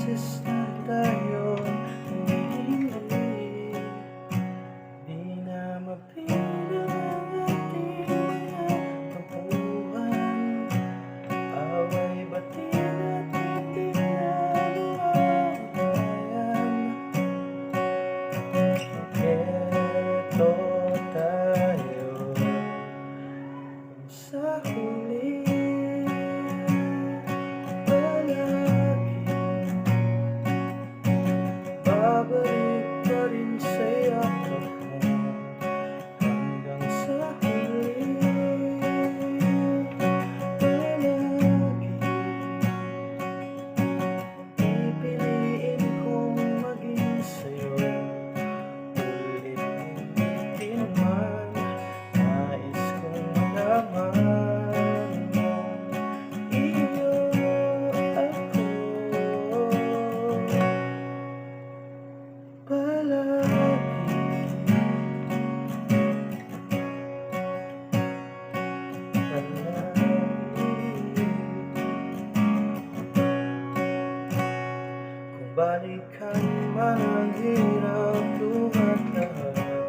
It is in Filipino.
beses na tayo humihindi, di na mapigilan ang ating mga tampuhan. Away batin at titig na lumawayan. Eto tayo sa huli. Babalik pa rin sa yakap mo hanggang sa huli. Palagi pipiliin kong maging sa'yo, ulit-ulitin man. Nais kong malaman mo, iyo ako palagi. Kung balikan man ang hirap, luhat lahat,